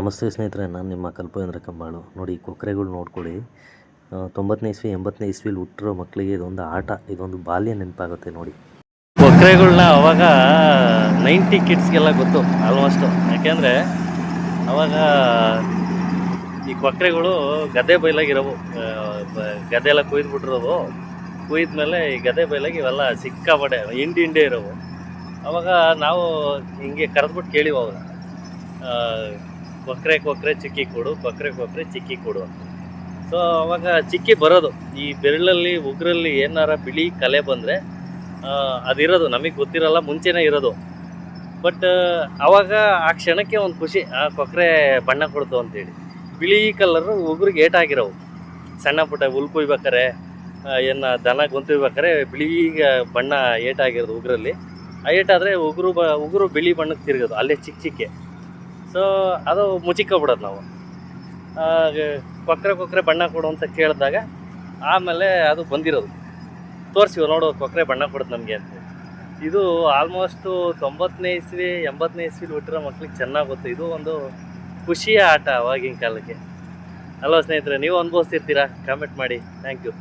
ನಮಸ್ತೆ ಸ್ನೇಹಿತರೆ, ನಾನು ನಿಮ್ಮ ಕಲ್ಪೇಂದ್ರ ಕಂಬಾಳು. ನೋಡಿ, ಕೊಕ್ಕರೆಗಳು ನೋಡ್ಕೊಳ್ಳಿ. 90ನೇ ಇಸ್ವಿ 80ನೇ ಇಸ್ವಿಲಿ ಹುಟ್ಟಿರೋ ಮಕ್ಕಳಿಗೆ ಇದೊಂದು ಆಟ, ಇದೊಂದು ಬಾಲ್ಯ ನೆನಪಾಗುತ್ತೆ ನೋಡಿ. ಕೊಕ್ಕರೆಗಳ್ನ ಅವಾಗ 90 ಕಿಡ್ಸ್ಗೆಲ್ಲ ಗೊತ್ತು ಆಲ್ಮೋಸ್ಟು. ಯಾಕೆಂದರೆ ಅವಾಗ ಈ ಕೊಕ್ಕರೆಗಳು ಗದ್ದೆ ಬೈಲಾಗಿರೋವು, ಗದ್ದೆ ಎಲ್ಲ ಕುಯ್ದುಬಿಟ್ಟಿರೋವು. ಕುಯ್ದ್ಮೇಲೆ ಈ ಗದ್ದೆ ಬೈಲಾಗಿ ಇವೆಲ್ಲ ಸಿಕ್ಕಾಪಟ್ಟೆ ಹಿಂಡಿ ಇರೋವು. ಅವಾಗ ನಾವು ಹಿಂಗೆ ಕರೆದ್ಬಿಟ್ಟು ಕೇಳಿವು ಅವಾಗ, ಕೊಕ್ಕರೆ ಚಿಕ್ಕಿ ಕೊಡು, ಕೊಕ್ಕರೆ ಚಿಕ್ಕಿ ಕೊಡು ಅಂತ. ಸೊ ಅವಾಗ ಚಿಕ್ಕಿ ಬರೋದು ಈ ಬೆರಳಲ್ಲಿ ಉಗುರಲ್ಲಿ ಏನಾರ ಬಿಳಿ ಕಲೆ ಬಂದರೆ ಅದಿರೋದು ನಮಗೆ ಗೊತ್ತಿರಲ್ಲ, ಮುಂಚೆನೇ ಇರೋದು. ಬಟ್ ಅವಾಗ ಆ ಕ್ಷಣಕ್ಕೆ ಒಂದು ಖುಷಿ, ಆ ಕೊಕ್ಕರೆ ಬಣ್ಣ ಕೊಡ್ತು ಅಂತೇಳಿ. ಬಿಳಿ ಕಲರು ಉಗುರಿಗೆ ಏಟಾಗಿರೋವು, ಸಣ್ಣ ಪುಟ್ಟ ಹುಲ್ ಕುಯ್ಬೇಕಾರೆ, ದನ ಗೊಂತುಯ್ಬೇಕಾರೆ ಬಿಳಿ ಬಣ್ಣ ಏಟಾಗಿರೋದು ಉಗುರಲ್ಲಿ. ಆ ಏಟಾದರೆ ಉಗುರು ಬಿಳಿ ಬಣ್ಣಕ್ಕೆ ತಿರುಗೋದು, ಅಲ್ಲೇ ಚಿಕ್ಕ. ಸೊ ಅದು ಮುಚ್ಚಿಕೊಬಿಡೋದು ನಾವು. ಕೊಕ್ಕರೆ ಬಣ್ಣ ಕೊಡು ಅಂತ ಕೇಳಿದಾಗ ಆಮೇಲೆ ಅದು ಬಂದಿರೋದು ತೋರಿಸಿವು, ನೋಡು ಕೊಕ್ಕರೆ ಬಣ್ಣ ಕೊಡುತ್ತೆ ನಮಗೆ ಅಂತ. ಇದು ಆಲ್ಮೋಸ್ಟು 90ನೇ ಇಸ್ವಿ 80ನೇ ಇಸ್ವಿಲಿ ಹುಟ್ಟಿರೋ ಮಕ್ಳಿಗೆ ಚೆನ್ನಾಗಿ ಗೊತ್ತು. ಇದು ಒಂದು ಖುಷಿಯ ಆಟ ಅವಾಗಿನ ಕಾಲಕ್ಕೆ. ಅಲ್ವಾ ಸ್ನೇಹಿತರೆ? ನೀವು ಅನುಭವಿಸ್ತಿರ್ತೀರಾ? ಕಾಮೆಂಟ್ ಮಾಡಿ. Thank you.